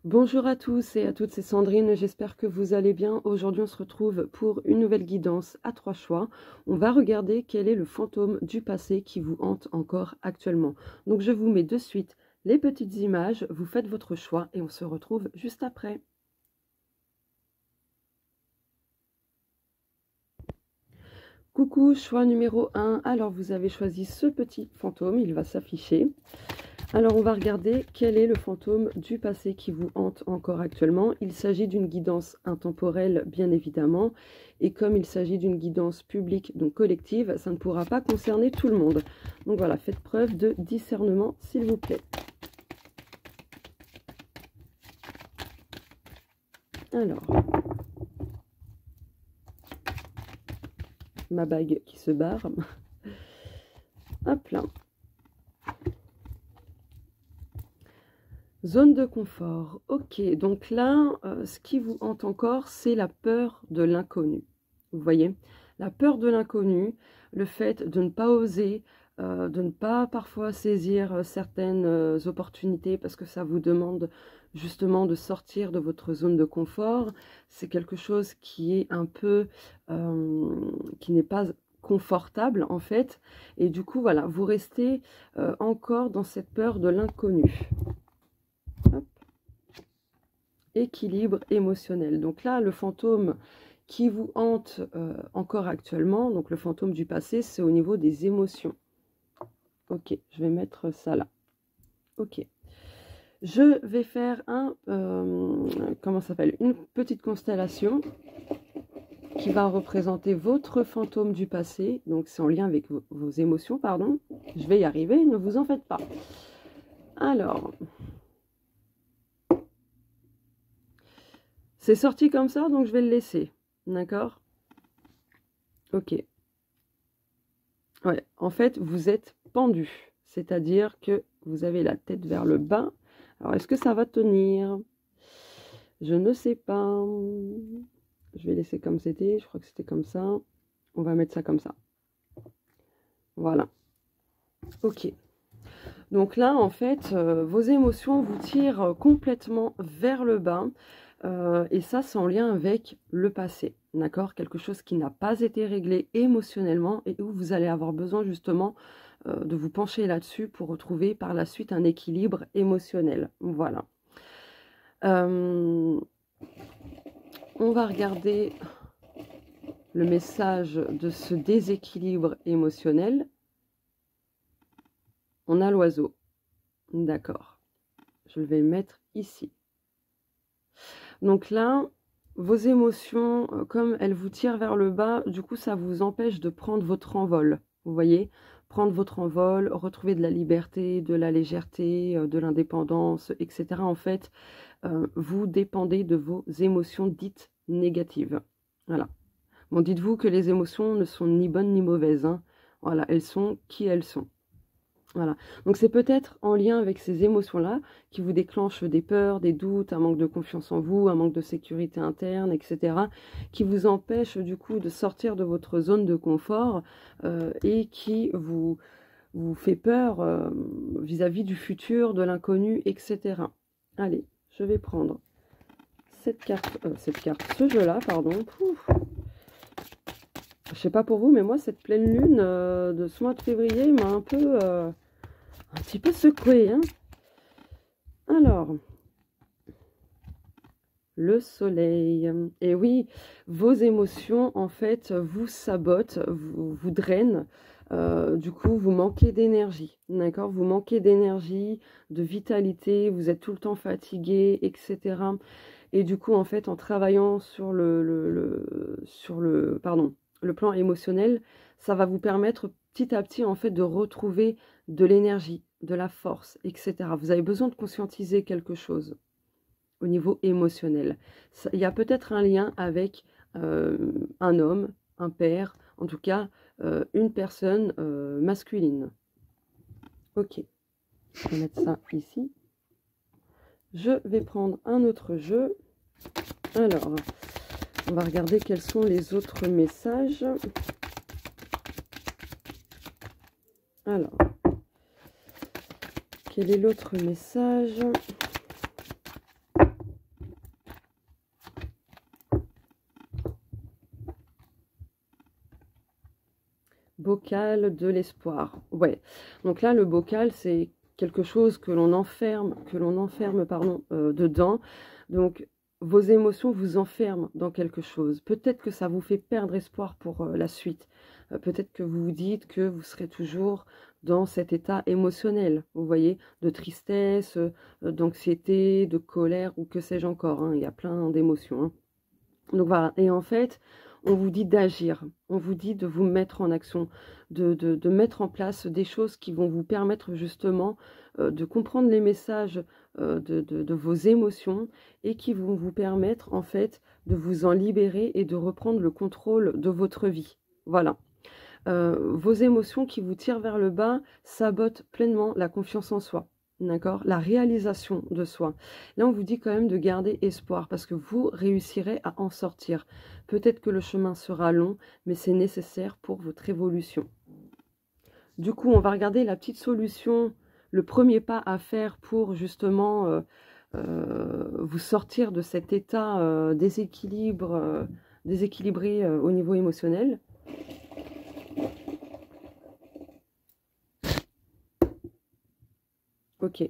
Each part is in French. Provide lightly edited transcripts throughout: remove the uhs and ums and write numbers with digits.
Bonjour à tous et à toutes, c'est Sandrine, j'espère que vous allez bien. Aujourd'hui on se retrouve pour une nouvelle guidance à 3 choix. On va regarder quel est le fantôme du passé qui vous hante encore actuellement. Donc je vous mets de suite les petites images, vous faites votre choix et on se retrouve juste après. Coucou, choix numéro 1. Alors vous avez choisi ce petit fantôme, il va s'afficher. Alors, on va regarder quel est le fantôme du passé qui vous hante encore actuellement. Il s'agit d'une guidance intemporelle, bien évidemment. Et comme il s'agit d'une guidance publique, donc collective, ça ne pourra pas concerner tout le monde. Donc voilà, faites preuve de discernement, s'il vous plaît. Alors, ma bague qui se barre. Hop là. Zone de confort. Ok, donc là, ce qui vous hante encore, c'est la peur de l'inconnu. Vous voyez, la peur de l'inconnu, le fait de ne pas oser, de ne pas parfois saisir certaines opportunités parce que ça vous demande justement de sortir de votre zone de confort. C'est quelque chose qui est un peu, qui n'est pas confortable en fait. Et du coup, voilà, vous restez encore dans cette peur de l'inconnu. Équilibre émotionnel. Donc là, le fantôme qui vous hante encore actuellement, donc le fantôme du passé, c'est au niveau des émotions. Ok, je vais mettre ça là. Ok. Je vais faire comment ça s'appelle, une petite constellation qui va représenter votre fantôme du passé. Donc c'est en lien avec vos émotions, pardon. Je vais y arriver, ne vous en faites pas. Alors... c'est sorti comme ça, donc je vais le laisser. D'accord? Ok. Ouais, en fait, vous êtes pendu. C'est-à-dire que vous avez la tête vers le bas. Alors, est-ce que ça va tenir? Je ne sais pas. Je vais laisser comme c'était. Je crois que c'était comme ça. On va mettre ça comme ça. Voilà. Ok. Donc là, en fait, vos émotions vous tirent complètement vers le bas. Et ça, c'est en lien avec le passé, d'accord? Quelque chose qui n'a pas été réglé émotionnellement et où vous allez avoir besoin justement de vous pencher là-dessus pour retrouver par la suite un équilibre émotionnel. Voilà. On va regarder le message de ce déséquilibre émotionnel. On a l'oiseau. D'accord. Je vais le mettre ici. Donc là, vos émotions, comme elles vous tirent vers le bas, du coup, ça vous empêche de prendre votre envol. Vous voyez, prendre votre envol, retrouver de la liberté, de la légèreté, de l'indépendance, etc. En fait, vous dépendez de vos émotions dites négatives. Voilà. Bon, dites-vous que les émotions ne sont ni bonnes ni mauvaises, hein. Voilà, elles sont qui elles sont. Voilà, donc c'est peut-être en lien avec ces émotions-là qui vous déclenchent des peurs, des doutes, un manque de confiance en vous, un manque de sécurité interne, etc., qui vous empêchent du coup de sortir de votre zone de confort et qui vous fait peur vis-à-vis du futur, de l'inconnu, etc. Allez, je vais prendre ce jeu-là, pardon. Pouf. Je sais pas pour vous, mais moi, cette pleine lune de ce mois de février m'a un petit peu secoué, hein. Alors, le soleil. Et oui, vos émotions, en fait, vous sabotent, vous drainent. Du coup, vous manquez d'énergie, d'accord? Vous manquez d'énergie, de vitalité, vous êtes tout le temps fatigué, etc. Et du coup, en fait, en travaillant sur le plan émotionnel, ça va vous permettre petit à petit, en fait, de retrouver de l'énergie, de la force, etc. Vous avez besoin de conscientiser quelque chose au niveau émotionnel. Il y a peut-être un lien avec un homme, un père, en tout cas, une personne masculine. Ok, je vais mettre ça ici. Je vais prendre un autre jeu. Alors, on va regarder quels sont les autres messages. Alors, quel est l'autre message? bocal de l'espoir. Ouais, donc là, le bocal, c'est quelque chose que l'on enferme, pardon, dedans. Donc, vos émotions vous enferment dans quelque chose. Peut-être que ça vous fait perdre espoir pour la suite. Peut-être que vous vous dites que vous serez toujours dans cet état émotionnel, vous voyez, de tristesse, d'anxiété, de colère, ou que sais-je encore, hein. Il y a plein d'émotions, hein. Donc voilà, et en fait, on vous dit d'agir, on vous dit de vous mettre en action, de mettre en place des choses qui vont vous permettre justement de comprendre les messages de vos émotions et qui vont vous permettre en fait de vous en libérer et de reprendre le contrôle de votre vie. Voilà. Vos émotions qui vous tirent vers le bas sabotent pleinement la confiance en soi. D'accord? La réalisation de soi. Là, on vous dit quand même de garder espoir parce que vous réussirez à en sortir. Peut-être que le chemin sera long, mais c'est nécessaire pour votre évolution. Du coup, on va regarder la petite solution, le premier pas à faire pour justement vous sortir de cet état déséquilibré au niveau émotionnel. Ok.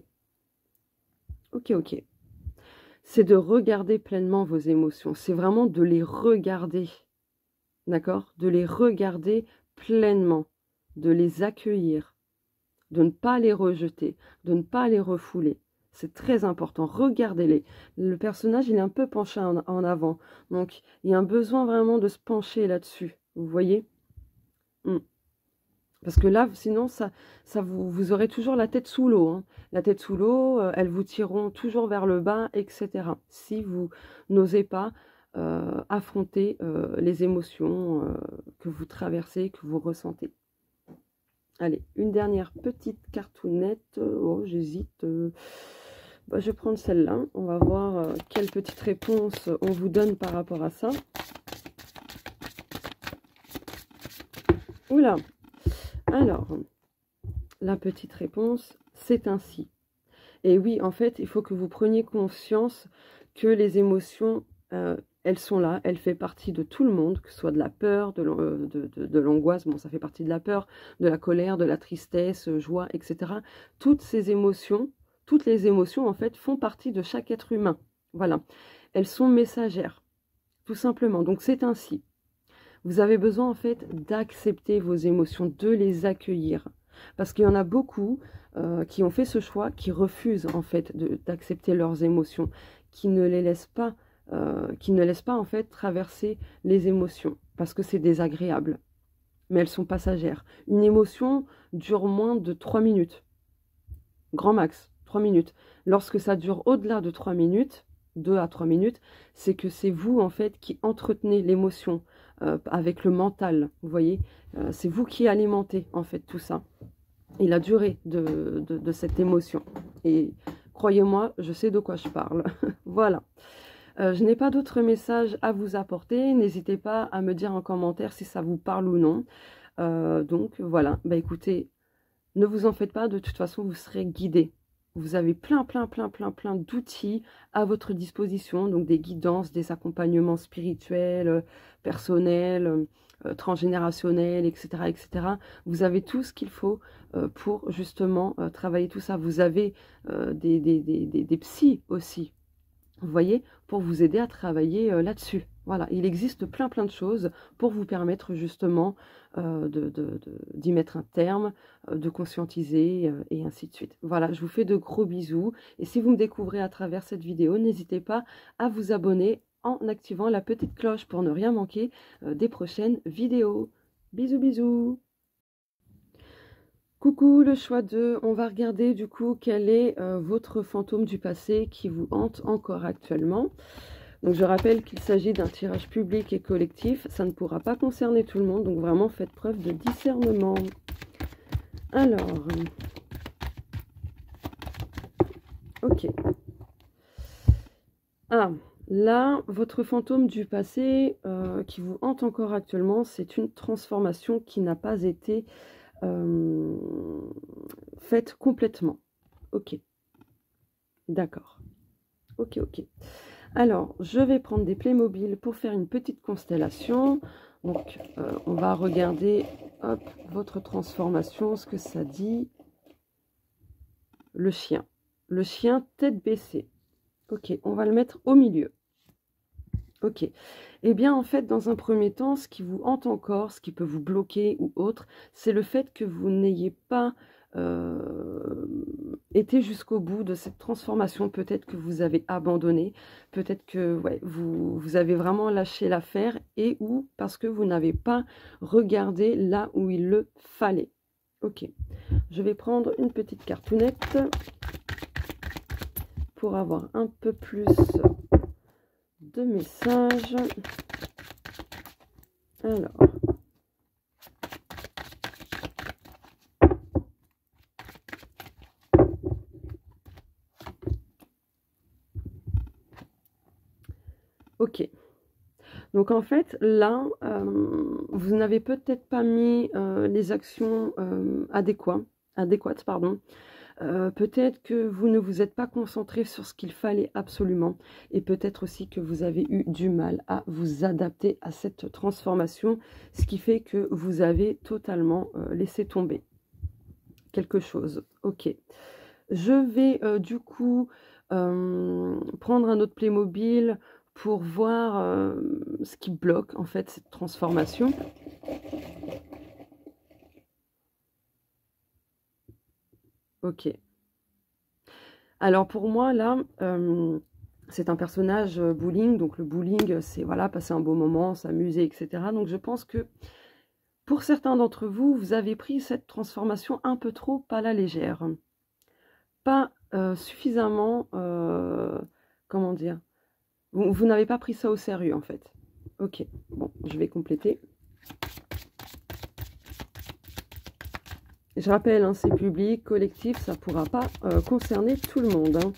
Ok. C'est de regarder pleinement vos émotions. C'est vraiment de les regarder. D'accord? De les regarder pleinement. De les accueillir. De ne pas les rejeter. De ne pas les refouler. C'est très important. Regardez-les. Le personnage, il est un peu penché en avant. Donc, il y a un besoin vraiment de se pencher là-dessus. Vous voyez? Parce que là, sinon, vous aurez toujours la tête sous l'eau, hein. La tête sous l'eau, elles vous tireront toujours vers le bas, etc. Si vous n'osez pas affronter les émotions que vous traversez, que vous ressentez. Allez, une dernière petite cartounette. Oh, j'hésite. Je vais prendre celle-là. On va voir quelle petite réponse on vous donne par rapport à ça. Oula! Alors, la petite réponse, c'est ainsi. Et oui, en fait, il faut que vous preniez conscience que les émotions, elles sont là, elles font partie de tout le monde, que ce soit de la peur, de l'angoisse, bon, ça fait partie de la peur, de la colère, de la tristesse, joie, etc. Toutes les émotions, en fait, font partie de chaque être humain. Voilà. Elles sont messagères, tout simplement. Donc, c'est ainsi. Vous avez besoin en fait d'accepter vos émotions, de les accueillir. Parce qu'il y en a beaucoup qui ont fait ce choix, qui refusent en fait d'accepter leurs émotions, qui ne laissent pas en fait traverser les émotions, parce que c'est désagréable. Mais elles sont passagères. Une émotion dure moins de 3 minutes. Grand max, 3 minutes. Lorsque ça dure au-delà de 3 minutes, 2 à 3 minutes, c'est que c'est vous en fait qui entretenez l'émotion avec le mental, vous voyez, c'est vous qui alimentez en fait tout ça et la durée de cette émotion. Et croyez-moi, je sais de quoi je parle. Voilà. Je n'ai pas d'autres messages à vous apporter. N'hésitez pas à me dire en commentaire si ça vous parle ou non. Donc voilà, écoutez, ne vous en faites pas, de toute façon vous serez guidé. Vous avez plein d'outils à votre disposition, donc des guidances, des accompagnements spirituels, personnels, transgénérationnels, etc., etc. Vous avez tout ce qu'il faut pour justement travailler tout ça. Vous avez des psys aussi, vous voyez, pour vous aider à travailler là-dessus. Voilà, il existe plein de choses pour vous permettre justement d'y mettre un terme, de conscientiser et ainsi de suite. Voilà, je vous fais de gros bisous. Et si vous me découvrez à travers cette vidéo, n'hésitez pas à vous abonner en activant la petite cloche pour ne rien manquer des prochaines vidéos. Bisous, bisous! Coucou le choix 2, on va regarder du coup quel est votre fantôme du passé qui vous hante encore actuellement. Donc je rappelle qu'il s'agit d'un tirage public et collectif, ça ne pourra pas concerner tout le monde, donc vraiment faites preuve de discernement. Alors, ok. Ah, là, votre fantôme du passé qui vous hante encore actuellement, c'est une transformation qui n'a pas été faite complètement. Ok. D'accord. Ok. Alors, je vais prendre des Playmobil pour faire une petite constellation. Donc, on va regarder, hop, votre transformation, ce que ça dit. Le chien. Le chien tête baissée. Ok, on va le mettre au milieu. Ok. Eh bien, en fait, dans un premier temps, ce qui vous hante encore, ce qui peut vous bloquer ou autre, c'est le fait que vous n'ayez pas été jusqu'au bout de cette transformation. Peut-être que vous avez abandonné, peut-être que ouais, vous avez vraiment lâché l'affaire et ou parce que vous n'avez pas regardé là où il le fallait. Ok, je vais prendre une petite cartoonette pour avoir un peu plus de messages. Alors, ok. Donc en fait, là, vous n'avez peut-être pas mis les actions adéquates, pardon. Peut-être que vous ne vous êtes pas concentré sur ce qu'il fallait absolument. Et peut-être aussi que vous avez eu du mal à vous adapter à cette transformation. Ce qui fait que vous avez totalement laissé tomber quelque chose. Ok. Je vais du coup prendre un autre Playmobil pour voir ce qui bloque en fait cette transformation. Ok. Alors pour moi là, c'est un personnage bowling, donc le bowling c'est voilà, passer un beau moment, s'amuser, etc. Donc je pense que pour certains d'entre vous, vous avez pris cette transformation un peu trop à la légère. Pas suffisamment, comment dire, vous n'avez pas pris ça au sérieux en fait. Ok, bon, je vais compléter. Je rappelle, hein, c'est public, collectif, ça ne pourra pas concerner tout le monde. Hein.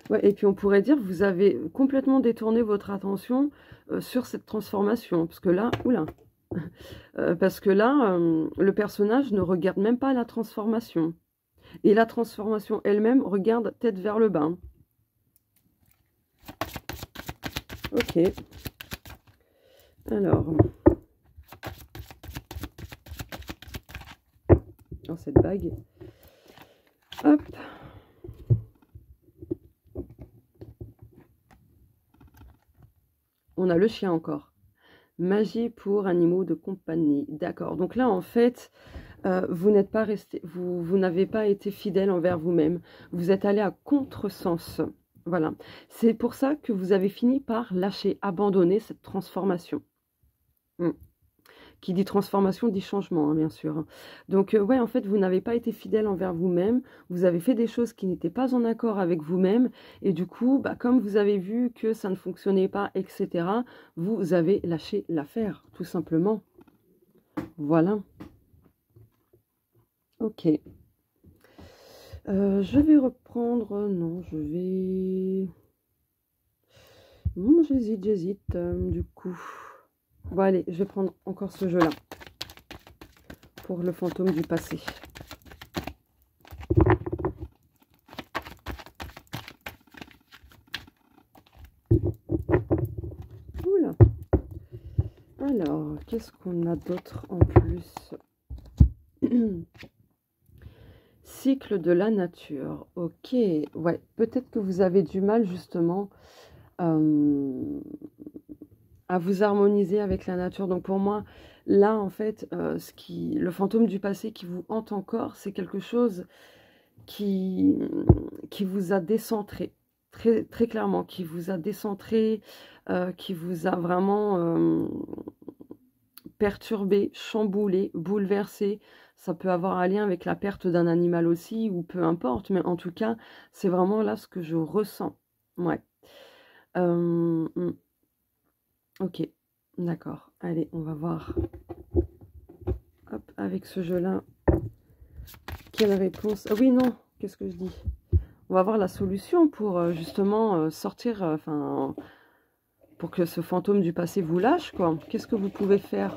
Ouais, et puis on pourrait dire que vous avez complètement détourné votre attention sur cette transformation. Parce que là, oula, le personnage ne regarde même pas la transformation. Et la transformation elle-même regarde tête vers le bas. Ok. Alors. Dans cette bague. Hop. On a le chien encore. Magie pour animaux de compagnie. D'accord. Donc là, en fait, vous n'êtes pas resté, vous n'avez pas été fidèle envers vous-même. Vous êtes allé à contresens. Voilà. C'est pour ça que vous avez fini par lâcher, abandonner cette transformation. Qui dit transformation dit changement, hein, bien sûr. Donc, ouais, en fait, vous n'avez pas été fidèle envers vous-même. Vous avez fait des choses qui n'étaient pas en accord avec vous-même. Et du coup, bah, comme vous avez vu que ça ne fonctionnait pas, etc., vous avez lâché l'affaire, tout simplement. Voilà. Ok. Je vais reprendre... Non, je vais... j'hésite, du coup. Bon, allez, je vais prendre encore ce jeu-là. Pour le fantôme du passé. Oula. Alors, qu'est-ce qu'on a d'autre en plus? Cycle de la nature. Ok, ouais, peut-être que vous avez du mal justement à vous harmoniser avec la nature. Donc pour moi, là en fait, le fantôme du passé qui vous hante encore, c'est quelque chose qui vous a décentré, très, très clairement, qui vous a décentré, qui vous a vraiment perturbé, chamboulé, bouleversé. Ça peut avoir un lien avec la perte d'un animal aussi, ou peu importe, mais en tout cas, c'est vraiment là ce que je ressens. Ouais. Ok, d'accord. Allez, on va voir. Hop, avec ce jeu-là. Quelle réponse? Ah oui, non, qu'est-ce que je dis? On va voir la solution pour justement sortir, enfin, pour que ce fantôme du passé vous lâche, quoi. Qu'est-ce que vous pouvez faire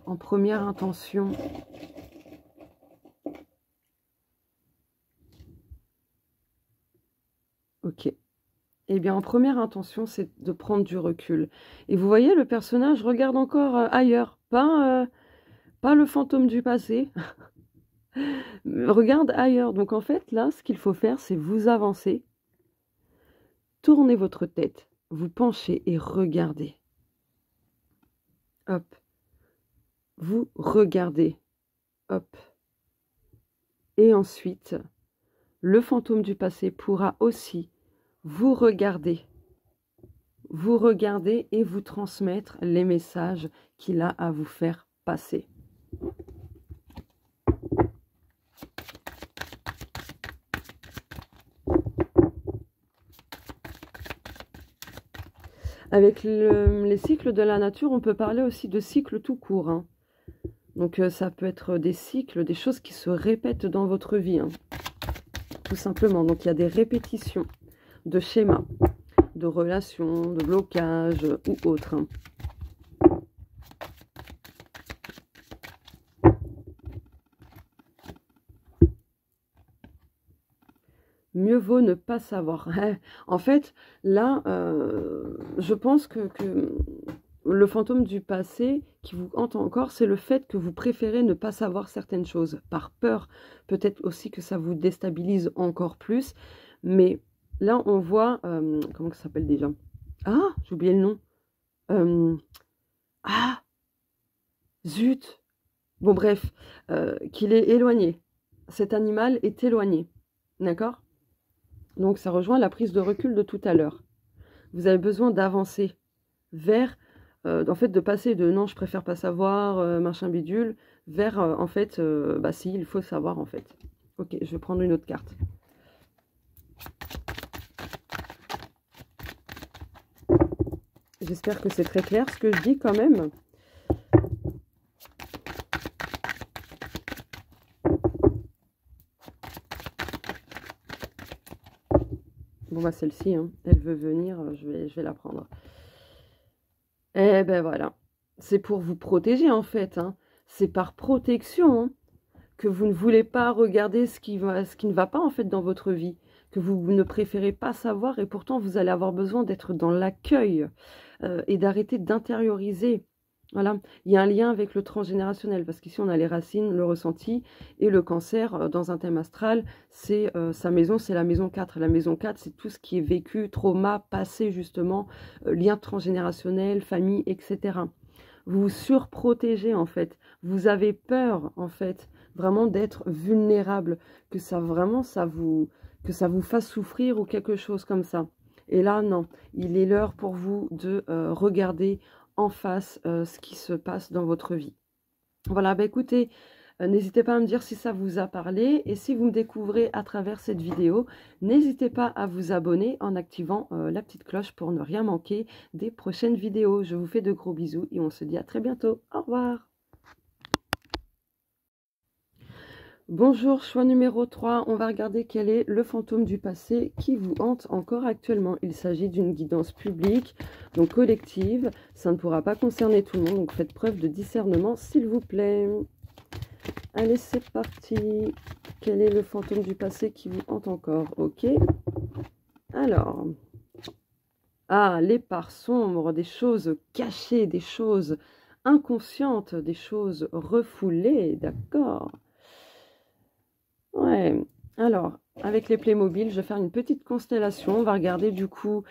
en première intention? Ok. Eh bien, en première intention, c'est de prendre du recul. Et vous voyez, le personnage regarde encore ailleurs, pas le fantôme du passé, regarde ailleurs. Donc en fait, là, ce qu'il faut faire, c'est vous avancer, tournez votre tête, vous penchez et regardez. Hop, vous regardez. Hop. Et ensuite, le fantôme du passé pourra aussi vous regarder et vous transmettre les messages qu'il a à vous faire passer. Avec les cycles de la nature, on peut parler aussi de cycles tout court, hein. Donc ça peut être des cycles, des choses qui se répètent dans votre vie, hein, tout simplement. Donc il y a des répétitions de schémas, de relations, de blocages ou autres, hein. Mieux vaut ne pas savoir. En fait, là, je pense que le fantôme du passé qui vous hante encore, c'est le fait que vous préférez ne pas savoir certaines choses, par peur. Peut-être aussi que ça vous déstabilise encore plus. Mais là, on voit... comment ça s'appelle déjà? Ah, j'ai oublié le nom. Ah, zut. Bon, bref, qu'il est éloigné. Cet animal est éloigné. D'accord? Donc ça rejoint la prise de recul de tout à l'heure. Vous avez besoin d'avancer vers, en fait, de passer de non, je préfère pas savoir, machin bidule, vers, en fait, bah si, il faut savoir, en fait. Ok, je vais prendre une autre carte. J'espère que c'est très clair ce que je dis quand même. Bon, bah celle-ci, hein, elle veut venir, je vais la prendre. Eh ben voilà, c'est pour vous protéger en fait, hein. C'est par protection, hein, que vous ne voulez pas regarder ce qui ne va pas en fait dans votre vie, que vous ne préférez pas savoir et pourtant vous allez avoir besoin d'être dans l'accueil et d'arrêter d'intérioriser. Voilà, il y a un lien avec le transgénérationnel parce qu'ici on a les racines, le ressenti et le cancer dans un thème astral, c'est sa maison, c'est la maison 4. La maison 4, c'est tout ce qui est vécu, trauma, passé justement, lien transgénérationnel, famille, etc. Vous vous surprotégez en fait, vous avez peur en fait, vraiment d'être vulnérable, que ça vraiment que ça vous fasse souffrir ou quelque chose comme ça. Et là, non, il est l'heure pour vous de regarder en face ce qui se passe dans votre vie. Voilà, bah écoutez, n'hésitez pas à me dire si ça vous a parlé et si vous me découvrez à travers cette vidéo, n'hésitez pas à vous abonner en activant la petite cloche pour ne rien manquer des prochaines vidéos. Je vous fais de gros bisous et on se dit à très bientôt. Au revoir. Bonjour, choix numéro 3, on va regarder quel est le fantôme du passé qui vous hante encore actuellement. Il s'agit d'une guidance publique, donc collective, ça ne pourra pas concerner tout le monde, donc faites preuve de discernement s'il vous plaît. Allez, c'est parti. Quel est le fantôme du passé qui vous hante encore? Ok. Alors, ah, les parts sombres, des choses cachées, des choses inconscientes, des choses refoulées, d'accord. Ouais, alors, avec les Playmobil, je vais faire une petite constellation. On va regarder du coup,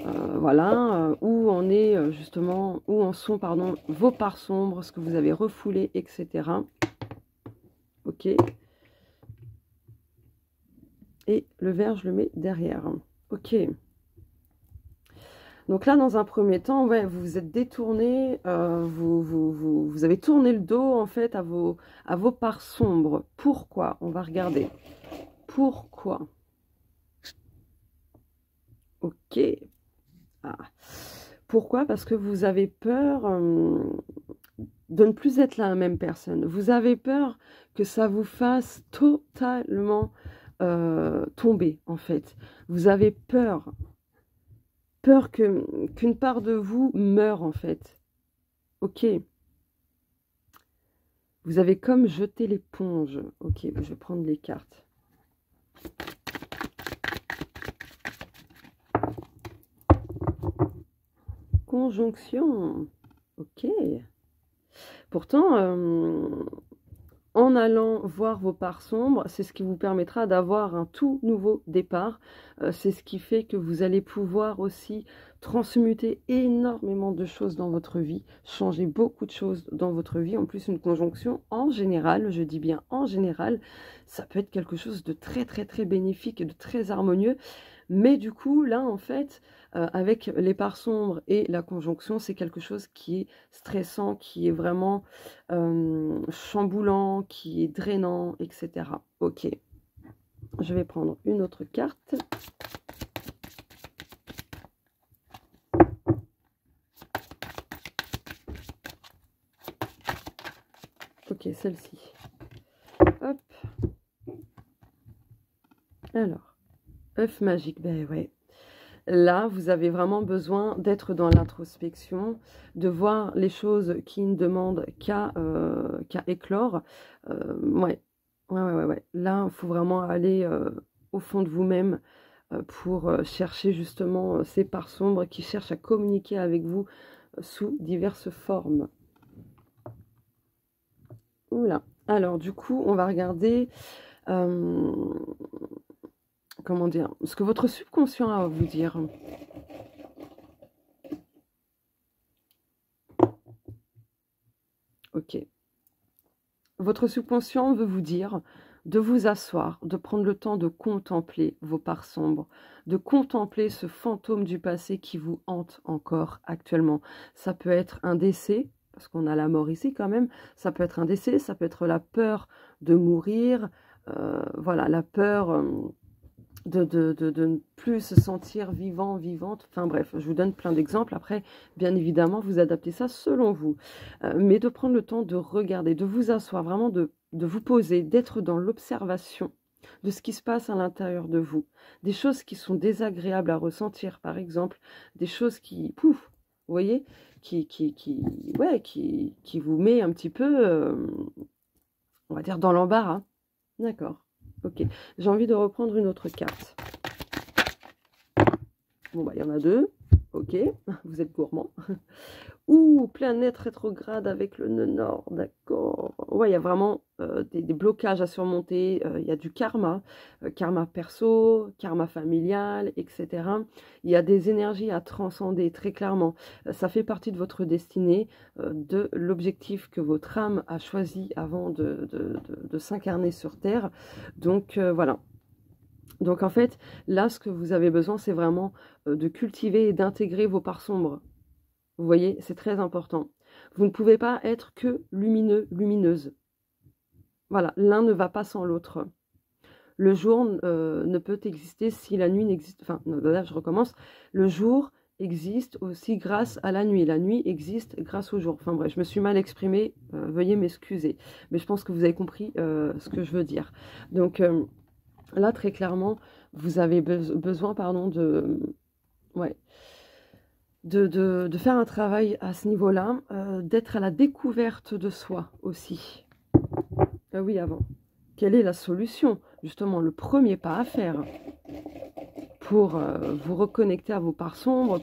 voilà, où en est justement, où en sont, pardon, vos parts sombres, ce que vous avez refoulé, etc. Ok. Et le vert, je le mets derrière. Ok. Donc là, dans un premier temps, ouais, vous vous êtes détourné, vous avez tourné le dos en fait à vos parts sombres. Pourquoi? On va regarder. Pourquoi? Ok. Ah. Pourquoi? Parce que vous avez peur de ne plus être la même personne. Vous avez peur que ça vous fasse totalement tomber, en fait. Vous avez peur qu'une part de vous meure, en fait. Ok. Vous avez comme jeté l'éponge. Ok, je vais prendre les cartes. conjonction. Ok. Pourtant, en allant voir vos parts sombres, c'est ce qui vous permettra d'avoir un tout nouveau départ. C'est ce qui fait que vous allez pouvoir aussi transmuter énormément de choses dans votre vie, changer beaucoup de choses dans votre vie. En plus, une conjonction, en général, je dis bien en général, ça peut être quelque chose de très très très bénéfique et de très harmonieux. Mais du coup, là, en fait, avec les parts sombres et la conjonction, c'est quelque chose qui est stressant, qui est vraiment chamboulant, qui est drainant, etc. Ok, je vais prendre une autre carte. Ok, celle-ci. Hop. Alors, œuf magique, ben ouais. Là, vous avez vraiment besoin d'être dans l'introspection, de voir les choses qui ne demandent qu'à éclore. Ouais. Là, il faut vraiment aller au fond de vous-même pour chercher justement ces parts sombres qui cherchent à communiquer avec vous sous diverses formes. Oula. Alors, du coup, on va regarder... comment dire, ce que votre subconscient a à vous dire. Ok. Votre subconscient veut vous dire de vous asseoir, de prendre le temps de contempler vos parts sombres, de contempler ce fantôme du passé qui vous hante encore actuellement. Ça peut être un décès, parce qu'on a la mort ici quand même, ça peut être un décès, ça peut être la peur de mourir, voilà, la peur... de ne plus se sentir vivant, vivante. Enfin bref, je vous donne plein d'exemples. Après, bien évidemment, vous adaptez ça selon vous. Mais de prendre le temps de regarder, de vous asseoir, vraiment de vous poser, d'être dans l'observation de ce qui se passe à l'intérieur de vous. Des choses qui sont désagréables à ressentir, par exemple. Des choses qui, pouf, vous voyez, qui vous met un petit peu, on va dire, dans l'embarras. D'accord. Ok, j'ai envie de reprendre une autre carte. Bon, bah, il y en a deux. Ok, vous êtes gourmand. Ouh, planète rétrograde avec le nœud nord, d'accord. Ouais, il y a vraiment des blocages à surmonter. Il y a du karma, karma perso, karma familial, etc. Il y a des énergies à transcender, très clairement. Ça fait partie de votre destinée, de l'objectif que votre âme a choisi avant de s'incarner sur Terre. Donc, voilà. Donc en fait, là, ce que vous avez besoin, c'est vraiment de cultiver et d'intégrer vos parts sombres. Vous voyez, c'est très important. Vous ne pouvez pas être que lumineux, lumineuse. Voilà, l'un ne va pas sans l'autre. Le jour ne peut exister si la nuit n'existe... Enfin, là, je recommence. Le jour existe aussi grâce à la nuit. La nuit existe grâce au jour. Enfin bref, je me suis mal exprimée. Veuillez m'excuser. Mais je pense que vous avez compris ce que je veux dire. Donc... là, très clairement, vous avez besoin de faire un travail à ce niveau-là, d'être à la découverte de soi aussi. Oui, avant. Quelle est la solution? Justement, le premier pas à faire pour vous reconnecter à vos parts sombres,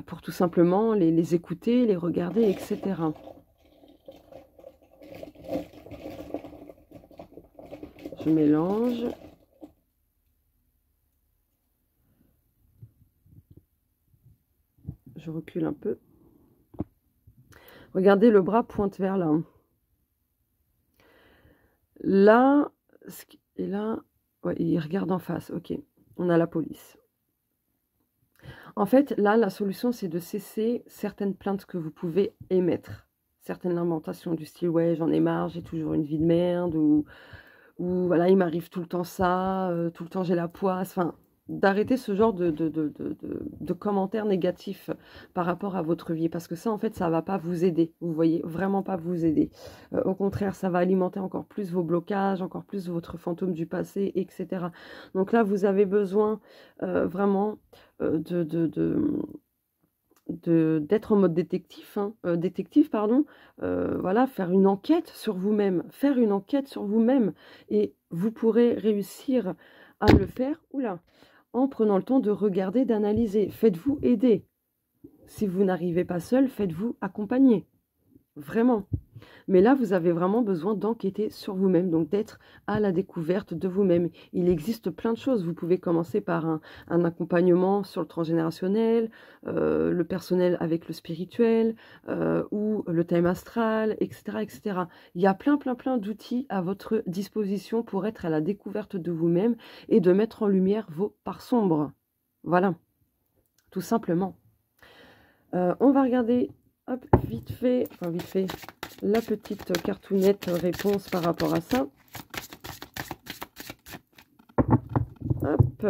pour tout simplement les écouter, les regarder, etc. Je mélange. Je recule un peu. Regardez, le bras pointe vers là. Là, et là, ouais, il regarde en face. Ok, on a la police. En fait, là, la solution, c'est de cesser certaines plaintes que vous pouvez émettre. Certaines lamentations du style, ouais, j'en ai marre, j'ai toujours une vie de merde, ou voilà, il m'arrive tout le temps ça, tout le temps j'ai la poisse. Enfin, d'arrêter ce genre de commentaires négatifs par rapport à votre vie. Parce que ça, en fait, ça ne va pas vous aider. Vous voyez, vraiment pas vous aider. Au contraire, ça va alimenter encore plus vos blocages, encore plus votre fantôme du passé, etc. Donc là, vous avez besoin vraiment d'être en mode détective, voilà, faire une enquête sur vous-même, et vous pourrez réussir à le faire, en prenant le temps de regarder, d'analyser. Faites-vous aider. Si vous n'arrivez pas seul, faites-vous accompagner. Vraiment. Mais là, vous avez vraiment besoin d'enquêter sur vous-même, donc d'être à la découverte de vous-même. Il existe plein de choses. Vous pouvez commencer par un accompagnement sur le transgénérationnel, le personnel avec le spirituel, ou le thème astral, etc., etc. Il y a plein d'outils à votre disposition pour être à la découverte de vous-même et de mettre en lumière vos parts sombres. Voilà, tout simplement. On va regarder, hop, vite fait, la petite cartoonette réponse par rapport à ça. Hop.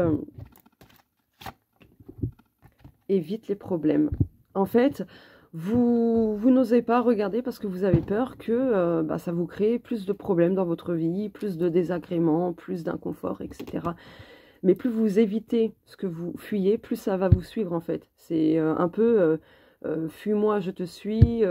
Évite les problèmes. En fait, vous n'osez pas regarder parce que vous avez peur que ça vous crée plus de problèmes dans votre vie, plus de désagréments, plus d'inconfort, etc. Mais plus vous évitez ce que vous fuyez, plus ça va vous suivre en fait. C'est un peu fuis-moi, je te suis.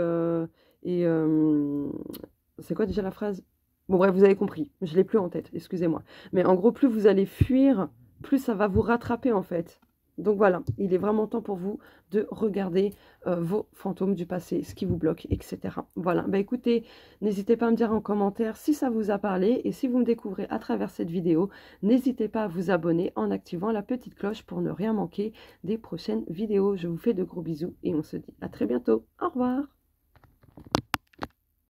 C'est quoi déjà la phrase? Bon bref, vous avez compris. Je ne l'ai plus en tête, excusez-moi. Mais en gros, plus vous allez fuir, plus ça va vous rattraper en fait. Donc voilà, il est vraiment temps pour vous de regarder vos fantômes du passé, ce qui vous bloque, etc. Voilà, bah écoutez, n'hésitez pas à me dire en commentaire si ça vous a parlé et si vous me découvrez à travers cette vidéo, n'hésitez pas à vous abonner en activant la petite cloche pour ne rien manquer des prochaines vidéos. Je vous fais de gros bisous et on se dit à très bientôt. Au revoir!